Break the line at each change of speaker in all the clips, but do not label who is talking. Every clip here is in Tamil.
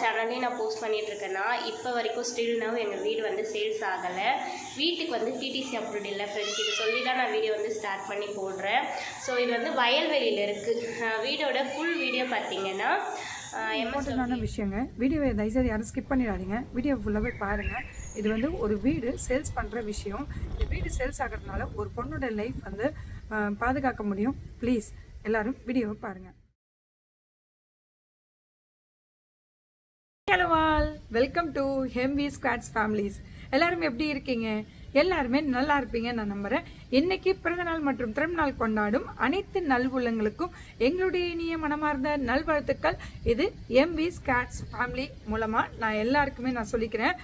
சேனல்லையும் நான் போஸ்ட் பண்ணிகிட்ருக்கேன்னா இப்போ வரைக்கும் ஸ்டில் நவ் எங்கள் வீடு வந்து சேல்ஸ் ஆகலை. வீட்டுக்கு வந்து டிடிசி அப்ரூவ்ட் இல்லை ஃப்ரெண்ட்ஸ். இது சொல்லி தான் நான் வீடியோ வந்து ஸ்டார்ட் பண்ணி போடுறேன். ஸோ இது வந்து வயல்வெளியில் இருக்குது. வீடோட ஃபுல் வீடியோ பார்த்தீங்கன்னா
இம்பார்ட்டண்டான விஷயங்க. வீடியோவை தயவுசெய்து யாரும் ஸ்கிப் பண்ணிடாதீங்க. வீடியோ ஃபுல்லாகவே பாருங்கள். இது வந்து ஒரு வீடு சேல்ஸ் பண்ணுற விஷயம். இந்த வீடு சேல்ஸ் ஆகிறதுனால ஒரு பொண்ணோட லைஃப் வந்து பாதுகாக்க முடியும். ப்ளீஸ் எல்லோரும் வீடியோவை பாருங்கள். ஹலோ ஆல், வெல்கம் டு ஹெம்வி ஸ்குவாட்ஸ் ஃபேமிலிஸ். எல்லாரும் எப்படி இருக்கீங்க? எல்லாருமே நல்லா இருப்பீங்க நான் நம்புகிறேன். இன்றைக்கி பிறந்தநாள் மற்றும் திருநாள் கொண்டாடும் அனைத்து நல்வுள்ளங்களுக்கும் எங்களுடைய இனிய மனமார்ந்த நல்வாழ்த்துக்கள். இது எம்வி ஸ்குவாட்ஸ் ஃபேமிலி மூலமாக நான் எல்லாருக்குமே நான் சொல்லிக்கிறேன்.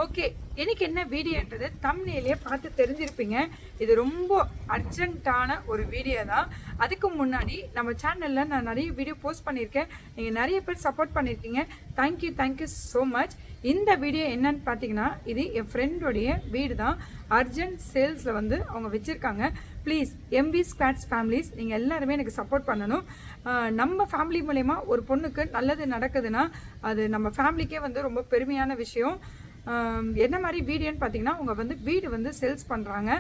ஓகே, இன்றைக்கி என்ன வீடியோன்றது தம்ப்நெயிலே பார்த்து தெரிஞ்சிருப்பீங்க. இது ரொம்ப அர்ஜென்ட்டான ஒரு வீடியோ தான். அதுக்கு முன்னாடி நம்ம சேனலில் நான் நிறைய வீடியோ போஸ்ட் பண்ணியிருக்கேன். நீங்கள் நிறைய பேர் சப்போர்ட் பண்ணியிருக்கீங்க. Thank you so much. இந்த வீடியோ என்னன்னு பார்த்தீங்கன்னா, இது என் ஃப்ரெண்டோடைய வீடு தான். அர்ஜென்ட் சேல்ஸில் வந்து அவங்க வச்சுருக்காங்க. ப்ளீஸ் எம்வி ஸ்குவாட்ஸ் ஃபேமிலிஸ் நீங்கள் எல்லாருமே எனக்கு சப்போர்ட் பண்ணணும். நம்ம ஃபேமிலி மூலயமா ஒரு பொண்ணுக்கு நல்லது நடக்குதுன்னா அது நம்ம ஃபேமிலிக்கே வந்து ரொம்ப பெருமையான விஷயம். என்ன மாதிரி வீடியோன்னு பார்த்தீங்கன்னா, அவங்க வந்து வீடு வந்து சேல்ஸ் பண்ணுறாங்க.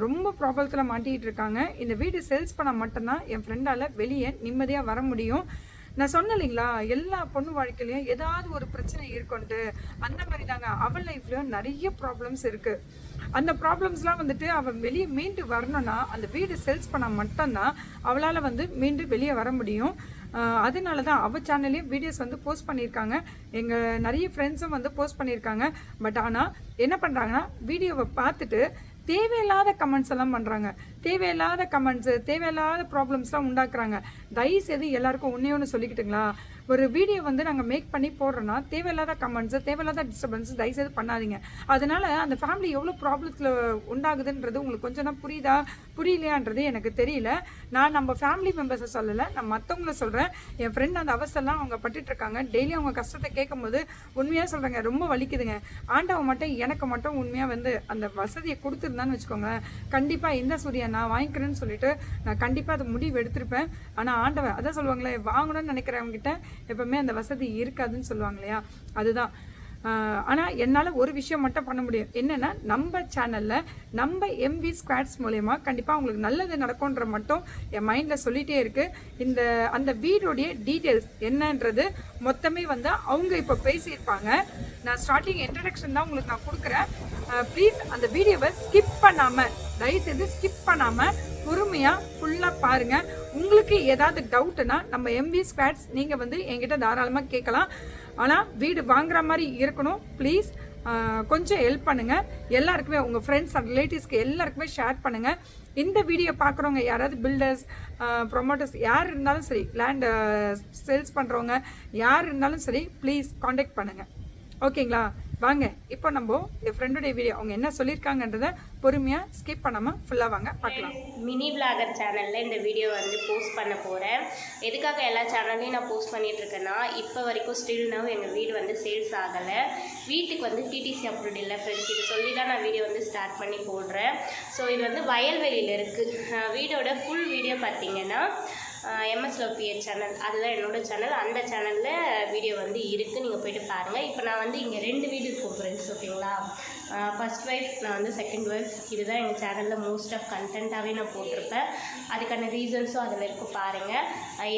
ரொம்ப ப்ராப்ளத்தில் மாட்டிகிட்டு இருக்காங்க. இந்த வீடு சேல்ஸ் பண்ணால் மட்டும்தான் என் ஃப்ரெண்டால் வெளியே நிம்மதியாக வர முடியும். நான் சொன்னேன் இல்லைங்களா, எல்லா பொண்ணு வாழ்க்கையிலையும் ஏதாவது ஒரு பிரச்சனை இருக்குன்ட்டு. அந்த மாதிரி தாங்க அவள் லைஃப்லையும் நிறைய ப்ராப்ளம்ஸ் இருக்குது. அந்த ப்ராப்ளம்ஸ்லாம் வந்துட்டு அவள் வெளியே மீண்டு வரணும்னா அந்த வீடு சேல்ஸ் பண்ணால் மட்டும்தான் அவளால் வந்து மீண்டு வெளியே வர முடியும். அதனால தான் அவள் சேனல்லையும் வீடியோஸ் வந்து போஸ்ட் பண்ணியிருக்காங்க. எங்கள் நிறைய ஃப்ரெண்ட்ஸும் வந்து போஸ்ட் பண்ணியிருக்காங்க. பட் ஆனால் என்ன பண்ணுறாங்கன்னா, வீடியோவை பார்த்துட்டு தேவையில்லாத கமெண்ட்ஸ் எல்லாம் பண்ணுறாங்க. தேவையில்லாத கமெண்ட்ஸு, தேவையில்லாத ப்ராப்ளம்ஸ்லாம் உண்டாக்குறாங்க. தயவுசெய்து எல்லாருக்கும் ஒன்று சொல்லிக்கிட்டுங்களா, ஒரு வீடியோ வந்து நாங்கள் மேக் பண்ணி போடுறோன்னா தேவையில்லாத கமெண்ட்ஸு, தேவையில்லாத டிஸ்டர்பன்ஸு தயவுசெய்து பண்ணாதீங்க. அதனால் அந்த ஃபேமிலி எவ்வளோ ப்ராப்ளத்தில் உண்டாகுதுன்றது உங்களுக்கு கொஞ்சம் தான் புரியலையான்றது எனக்கு தெரியல. நான் நம்ம ஃபேமிலி மெம்பர்ஸை சொல்லலை, நான் மற்றவங்கள சொல்கிறேன். என் ஃப்ரெண்ட் அந்த அவசரம்லாம் அவங்க பட்டுட்ருக்காங்க. டெய்லி அவங்க கஷ்டத்தை கேட்கும் போது உண்மையாக சொல்கிறேங்க, ரொம்ப வலிக்குதுங்க. ஆண்டவன் மட்டும் எனக்கு மட்டும் உண்மையாக வந்து அந்த வசதியை கொடுத்துருந்தான்னு வச்சுக்கோங்க, கண்டிப்பாக இந்த சூர்யா நான் வாங்கிக்கிறேன்னு சொல்லிட்டு நான் கண்டிப்பாக அதை முடிவு எடுத்திருப்பேன். ஆனால் ஆண்டவன் அதான் சொல்லுவாங்களே, வாங்கணும்னு நினைக்கிறவங்ககிட்ட எப்பவுமே அந்த வசதி இருக்காதுன்னு சொல்லுவாங்க இல்லையா, அதுதான். ஆனால் என்னால் ஒரு விஷயம் மட்டும் பண்ண முடியும். என்னென்னா, நம்ம சேனலில் நம்ம எம்வி ஸ்குவாட்ஸ் மூலயமா கண்டிப்பாக உங்களுக்கு நல்லது நடக்கும்ன்ற மட்டும் என் மைண்டில் சொல்லிகிட்டே இருக்குது. அந்த வீடோடைய டீட்டெயில்ஸ் என்னன்றது மொத்தமே வந்து அவங்க இப்போ பேசியிருப்பாங்க. நான் ஸ்டார்டிங் இன்ட்ரடக்ஷன் தான் உங்களுக்கு நான் கொடுக்குறேன். ப்ளீஸ் அந்த வீடியோவை ஸ்கிப் பண்ணாமல், தயவுசெய்து ஸ்கிப் பண்ணாமல் பொறுமையாக ஃபுல்லாக பாருங்கள். உங்களுக்கு ஏதாவது டவுட்டுன்னா நம்ம எம்வி ஸ்குவாட்ஸ் நீங்கள் வந்து என்கிட்ட தாராளமாக கேட்கலாம். ஆனால் வீடு வாங்குற மாதிரி இருக்கணும். ப்ளீஸ் கொஞ்சம் ஹெல்ப் பண்ணுங்கள். எல்லாருக்குமே உங்கள் ஃப்ரெண்ட்ஸ் அண்ட் ரிலேட்டிவ்ஸ்க்கு எல்லாருக்குமே ஷேர் பண்ணுங்கள். இந்த வீடியோ பார்க்குறவங்க யாராவது பில்டர்ஸ், ப்ரொமோட்டர்ஸ் யார் இருந்தாலும் சரி, லேண்ட் சேல்ஸ் பண்ணுறவங்க யார் இருந்தாலும் சரி, ப்ளீஸ் காண்டாக்ட் பண்ணுங்கள். ஓகேங்களா? வாங்க இப்போ நம்ம என் ஃப்ரெண்டுடைய வீடியோ அவங்க என்ன சொல்லியிருக்காங்கன்றதை பொறுமையாக ஸ்கிப் பண்ணாமல் ஃபுல்லாக வாங்க பார்க்கலாம்.
மினி விளாகர் சேனலில் இந்த வீடியோ வந்து போஸ்ட் பண்ண போகிறேன். எதுக்காக எல்லா சேனல்லையும் நான் போஸ்ட் பண்ணிகிட்ருக்கேன்னா, இப்போ வரைக்கும் ஸ்டில் நவ் எங்கள் வீடு வந்து சேல்ஸ் ஆகலை. வீட்டுக்கு வந்து டிடிசி அப்ரூவ்ட் இல்லை ஃப்ரெண்ட்ஸ். இது சொல்லி தான் நான் வீடியோ வந்து ஸ்டார்ட் பண்ணி போடுறேன். ஸோ இது வந்து வயல்வெளியில் இருக்குது. வீடோட ஃபுல் வீடியோ பார்த்தீங்கன்னா MSLPH சேனல், அதுதான் என்னோடய சேனல். அந்த சேனலில் வீடியோ வந்து இருக்குது, நீங்கள் போய்ட்டு பாருங்கள். இப்போ நான் வந்து இங்கே 2 வீடு இருக்கும் ஃப்ரெண்ட்ஸ், ஓகேங்களா? ஃபர்ஸ்ட் ஒய்ஃப், நான் வந்து செகண்ட் ஒய்ஃப். இதுதான் எங்கள் சேனலில் மோஸ்ட் ஆஃப் கண்டென்ட்டாகவே நான் போட்டிருப்பேன். அதுக்கான ரீசன்ஸும் அதில் இருக்கும் பாருங்கள்.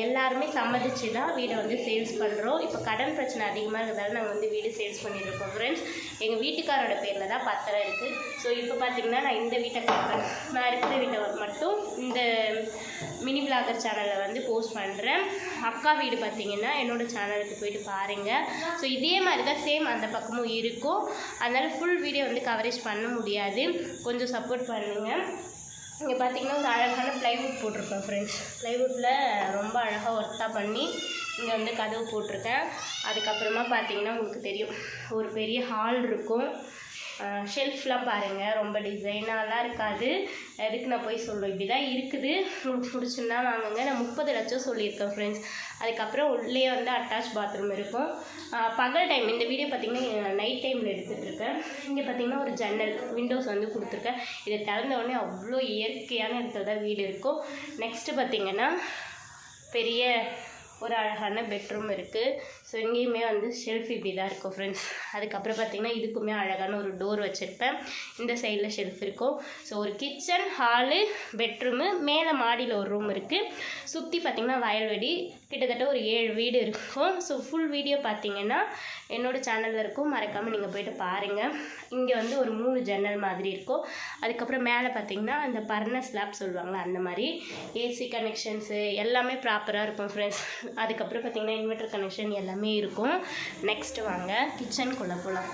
எல்லாருமே சம்மதிச்சு தான் வீடை வந்து சேல்ஸ் பண்ணுறோம். இப்போ கடன் பிரச்சனை அதிகமாக இருக்கிறதால நாங்கள் வந்து வீடு சேல்ஸ் பண்ணியிருக்கோம் ஃப்ரெண்ட்ஸ். எங்கள் வீட்டுக்காரோட பேரில் தான் பத்திரம் இருக்குது. ஸோ இப்போ பார்த்திங்கன்னா நான் இந்த வீட்டை கேட்பேன், நான் இருக்கிற வீட்டை மட்டும் இந்த மினி விளாகர் சேனலில் வந்து போஸ்ட் பண்ணுறேன். அக்கா வீடு பார்த்திங்கன்னா என்னோடய சேனலுக்கு போய்ட்டு பாருங்கள். ஸோ இதே மாதிரி தான் சேம் அந்த பக்கமும் இருக்கும். அதனால் ஃபுல் வீடியோ வந்து கவரேஜ் பண்ண முடியாது, கொஞ்சம் சப்போர்ட் பண்ணுங்கள். இங்கே பார்த்திங்கன்னா ஒரு அழகான ப்ளைவுட் போட்டிருக்கேன் ஃப்ரெண்ட்ஸ். ப்ளைவுட்டில் ரொம்ப அழகாக ஒர்த்தாக பண்ணி இங்கே வந்து கதவு போட்டிருக்கேன். அதுக்கப்புறமா பார்த்திங்கன்னா உங்களுக்கு தெரியும் ஒரு பெரிய ஹால் இருக்கும். ஷெல்ஃப்லாம் பாருங்கள், ரொம்ப டிசைனாலாம் இருக்காது. எதுக்கு நான் போய் சொல்லுவேன், இப்படி தான் இருக்குது. உங்களுக்கு பிடிச்சுன்னா வாங்குங்க. நான் 30 லட்சம் சொல்லியிருக்கேன் ஃப்ரெண்ட்ஸ். அதுக்கப்புறம் உள்ளே வந்து அட்டாச் பாத்ரூம் இருக்கும். பகல் டைம் இந்த வீடியோ பார்த்திங்கன்னா நைட் டைமில் எடுத்துகிட்ருக்கேன். இங்கே பார்த்திங்கன்னா ஒரு ஜன்னல் விண்டோஸ் வந்து கொடுத்துருக்கேன். இதை திறந்த உடனே அவ்வளோ இயற்கையான இடத்துல தான் வீடு இருக்கும். நெக்ஸ்ட்டு பார்த்திங்கன்னா பெரிய ஒரு அழகான பெட்ரூம் இருக்குது. ஸோ இங்கேயுமே வந்து ஷெல்ஃப் இப்படி தான் இருக்கும் ஃப்ரெண்ட்ஸ். அதுக்கப்புறம் பார்த்திங்கன்னா இதுக்குமே அழகான ஒரு டோர் வச்சுருப்பேன். இந்த சைடில் ஷெல்ஃப் இருக்கும். ஸோ ஒரு கிச்சன், ஹாலு, பெட்ரூமு, மேலே மாடியில் ஒரு ரூம் இருக்குது. சுற்றி பார்த்திங்கன்னா வயல்வெளி, கிட்டத்தட்ட ஒரு 7 வீடு இருக்கும். ஸோ ஃபுல் வீடியோ பார்த்திங்கன்னா என்னோடய சேனலில் இருக்கும், மறக்காமல் நீங்கள் போய்ட்டு பாருங்கள். இங்கே வந்து ஒரு 3 ஜன்னல் மாதிரி இருக்கும். அதுக்கப்புறம் மேலே பார்த்திங்கன்னா அந்த பர்ன ஸ்லாப் சொல்லுவாங்களா அந்த மாதிரி ஏசி கனெக்ஷன்ஸு எல்லாமே ப்ராப்பராக இருக்கும் ஃப்ரெண்ட்ஸ். அதுக்கப்புறம் பார்த்திங்கன்னா இன்வெர்டர் கனெக்ஷன் எல்லாமே இருக்கும். நெக்ஸ்ட்டு வாங்க கிச்சனுக்குள்ளே போகலாம்.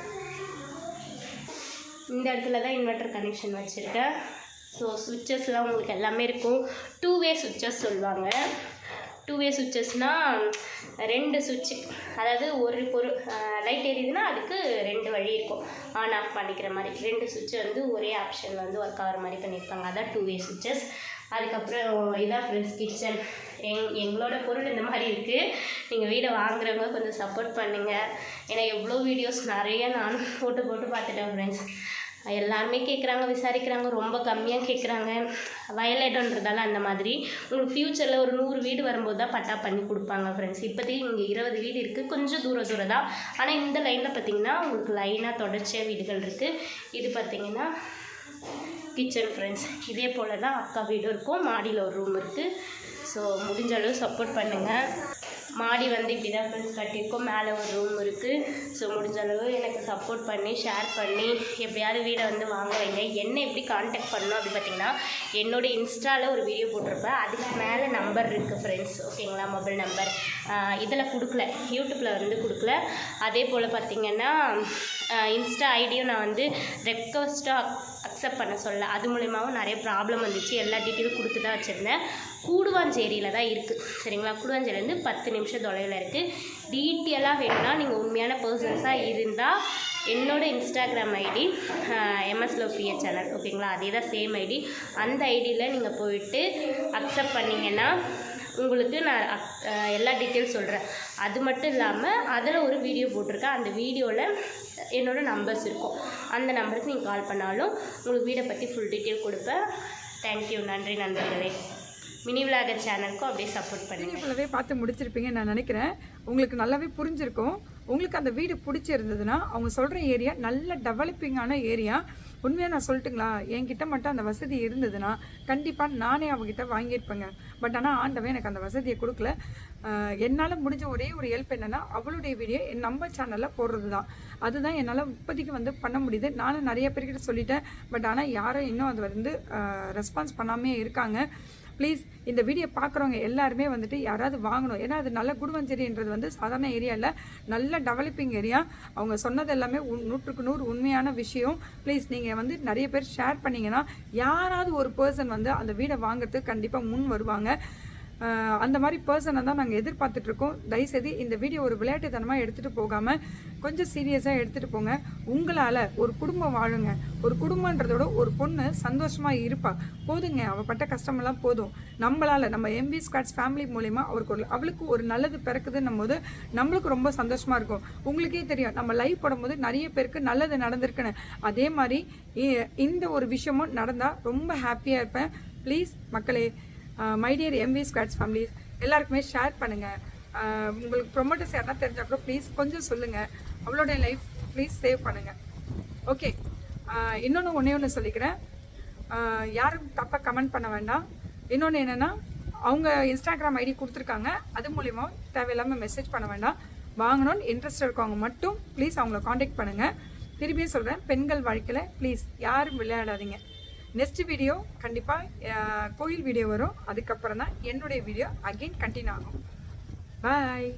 இந்த இடத்துல தான் இன்வெர்டர் கனெக்ஷன் வச்சுருக்கேன். ஸோ சுவிட்சஸ்லாம் உங்களுக்கு எல்லாமே இருக்கும். 2 வே சுவிட்சஸ் சொல்லுவாங்க. 2 வே சுவிட்சஸ்னால் 2 சுவிட்சு, அதாவது ஒரு லைட் எரியுதுன்னா அதுக்கு 2 வழி இருக்கும் ஆன் ஆஃப் பண்ணிக்கிற மாதிரி. 2 சுவிட்சு வந்து ஒரே ஆப்ஷனில் வந்து ஒர்க் ஆகிற மாதிரி பண்ணியிருப்பாங்க. அதான் 2 வே சுவிட்சஸ். அதுக்கப்புறம் இதான் ஃப்ரெண்ட்ஸ் கிச்சன். எங்களோட பொருள் இந்த மாதிரி இருக்குது. நீங்கள் வீடை வாங்குறவங்க கொஞ்சம் சப்போர்ட் பண்ணுங்கள். ஏன்னா எவ்வளோ வீடியோஸ் நிறைய நானும் போட்டு பார்த்துட்டேன் ஃப்ரெண்ட்ஸ். எல்லாருமே கேட்குறாங்க, விசாரிக்கிறாங்க, ரொம்ப கம்மியாக கேட்குறாங்க. வயலேட்டன்றதால அந்த மாதிரி. உங்களுக்கு ஃப்யூச்சரில் ஒரு 100 வீடு வரும்போது தான் பட்டா பண்ணி கொடுப்பாங்க ஃப்ரெண்ட்ஸ். இப்போதைக்கு இங்கே 20 வீடு இருக்குது, கொஞ்சம் தூரம் தான். ஆனால் இந்த லைனில் பார்த்திங்கன்னா உங்களுக்கு லைனாக தொடர்ச்சியாக வீடுகள் இருக்குது. இது பார்த்திங்கன்னா கிச்சன் ஃப்ரெண்ட்ஸ். இதே போல் தான் அக்கா வீடும் இருக்கும். மாடியில் ஒரு ரூம் இருக்குது. ஸோ முடிஞ்ச அளவு சப்போர்ட் பண்ணுங்கள். மாடி வந்து இப்படி தான் ஃப்ரெண்ட்ஸ் கட்டியிருக்கோம். மேலே ஒரு ரூம் இருக்குது. ஸோ முடிஞ்ச அளவு எனக்கு சப்போர்ட் பண்ணி ஷேர் பண்ணி எப்படியாவது வீடை வந்து வாங்க வைங்க. என்ன எப்படி காண்டாக்ட் பண்ணணும் அப்படி பார்த்திங்கன்னா என்னோடய இன்ஸ்டாவில் ஒரு வீடியோ போட்டிருப்பேன். அதுக்கு மேலே நம்பர் இருக்குது ஃப்ரெண்ட்ஸ், ஓகேங்களா? மொபைல் நம்பர் இதில் கொடுக்கல, யூடியூப்பில் வந்து கொடுக்கல. அதே போல் பார்த்திங்கன்னா இன்ஸ்டா ஐடியும் நான் வந்து ரெக்வஸ்ட்டாக அக்செப்ட் பண்ண சொல்ல. அது மூலிமாவும் நிறைய ப்ராப்ளம் வந்துச்சு. எல்லா டீட்டெயிலும் கொடுத்து தான் வச்சுருந்தேன். கூடுவாஞ்சேரியில் தான் இருக்குது, சரிங்களா? கூடுவாஞ்சேரியிலேருந்து 10 நிமிஷம் தொலைவில் இருக்குது. டீட்டெயிலாக வேணும்னா நீங்கள் உண்மையான பர்சன்ஸாக இருந்தால் என்னோடய இன்ஸ்டாகிராம் ஐடி MSLovePA சேனல், ஓகேங்களா? அதே தான் சேம் ஐடி. அந்த ஐடியில் நீங்கள் போயிட்டு அக்செப்ட் பண்ணிங்கன்னா உங்களுக்கு நான் எல்லா டீட்டெயில்ஸ் சொல்கிறேன். அது மட்டும் இல்லாமல் அதில் ஒரு வீடியோ போட்டிருக்கேன். அந்த வீடியோவில் என்னோடய நம்பர்ஸ் இருக்கும். அந்த நம்பருக்கு நீங்கள் கால் பண்ணாலும் உங்களுக்கு வீடை பற்றி ஃபுல் டீட்டெயில் கொடுப்பேன். தேங்க்யூ, நன்றி நண்பர்களே. மினி விலாகர் சேனலுக்கும் அப்படியே சப்போர்ட் பண்ணுங்கள்.
ஃபுல்லாகவே பார்த்து முடிச்சிருப்பீங்கன்னு நான் நினைக்கிறேன். உங்களுக்கு நல்லாவே புரிஞ்சிருக்கும். உங்களுக்கு அந்த வீடு பிடிச்சிருந்ததுன்னா அவங்க சொல்கிற ஏரியா நல்ல டெவலப்பிங்கான ஏரியா. உண்மையாக நான் சொல்லட்டுங்களா, என்கிட்ட மட்டும் அந்த வசதி இருந்ததுன்னா கண்டிப்பாக நானே அவங்ககிட்ட வாங்கியிருப்பேங்க. பட் ஆனால் ஆண்டவன் எனக்கு அந்த வசதியை கொடுக்கல. என்னால் முடிஞ்ச ஒரே ஒரு ஹெல்ப் என்னென்னா அவளுடைய வீடியோ நம்ம சேனலில் போடுறது தான். அதுதான் என்னால் இப்போதைக்கு வந்து பண்ண முடியுது. நானும் நிறைய பேர்கிட்ட சொல்லிட்டேன். பட் ஆனால் யாரும் இன்னும் அது வந்து ரெஸ்பான்ஸ் பண்ணாமே இருக்காங்க. ப்ளீஸ் இந்த வீடியோ பார்க்குறவங்க எல்லாருமே வந்துட்டு யாராவது வாங்கணும். ஏன்னா அது நல்ல குடுவஞ்சேரின்றது வந்து சாதாரண ஏரியா இல்லை, நல்ல டெவலப்பிங் ஏரியா. அவங்க சொன்னது எல்லாமே 100க்கு 100 உண்மையான விஷயம். ப்ளீஸ் நீங்கள் வந்து நிறைய பேர் ஷேர் பண்ணிங்கன்னா யாராவது ஒரு பர்சன் வந்து அந்த வீடை வாங்குறதுக்கு கண்டிப்பாக முன் வருவாங்க. அந்த மாதிரி பர்சனை தான் நாங்கள் எதிர்பார்த்துட்ருக்கோம். தயவுசெய்து இந்த வீடியோ ஒரு விளையாட்டுத்தனமாக எடுத்துகிட்டு போகாமல் கொஞ்சம் சீரியஸாக எடுத்துகிட்டு போங்க. உங்களால் ஒரு குடும்பம் வாழுங்க. ஒரு குடும்பன்றதோட ஒரு பொண்ணு சந்தோஷமாக இருப்பாள். போதுங்க, அவள் பட்ட கஷ்டமெல்லாம் போதும். நம்மளால் நம்ம MV Squads ஃபேமிலி மூலிமா அவளுக்கு ஒரு நல்லது பிறக்குதுன்னும் போது நம்மளுக்கு ரொம்ப சந்தோஷமாக இருக்கும். உங்களுக்கே தெரியும், நம்ம லைவ் போடும்போது நிறைய பேருக்கு நல்லது நடந்திருக்குன்னு. அதே மாதிரி இந்த ஒரு விஷயமும் நடந்தால் ரொம்ப ஹாப்பியாக இருப்பேன். ப்ளீஸ் மக்களே, my dear MV Squads families எல்லாருக்குமே ஷேர் பண்ணுங்கள். உங்களுக்கு ப்ரொமோட்டர்ஸ் யாருன்னா தெரிஞ்சால் கூட ப்ளீஸ் கொஞ்சம் சொல்லுங்கள். அவளோட லைஃப் ப்ளீஸ் சேவ் பண்ணுங்கள். ஓகே, இன்னொன்று ஒன்று சொல்லிக்கிறேன். யாரும் தப்பாக கமெண்ட் பண்ண வேண்டாம். இன்னொன்று என்னென்னா, அவங்க இன்ஸ்டாகிராம் ஐடி கொடுத்துருக்காங்க. அது மூலிமா தேவையில்லாமல் மெசேஜ் பண்ண வேண்டாம். வாங்கணும்னு இன்ட்ரெஸ்ட் இருக்கவங்க மட்டும் ப்ளீஸ் அவங்கள காண்டாக்ட் பண்ணுங்கள். திரும்பியும் சொல்கிறேன், பெண்கள் வாழ்க்கையில் ப்ளீஸ் யாரும் விளையாடாதீங்க. நெக்ஸ்ட் வீடியோ கண்டிப்பாக கோயில் வீடியோ வரும். அதுக்கப்புறம் தான் என்னுடைய வீடியோ அகெயின் கண்டினியூ ஆகும். பாய்.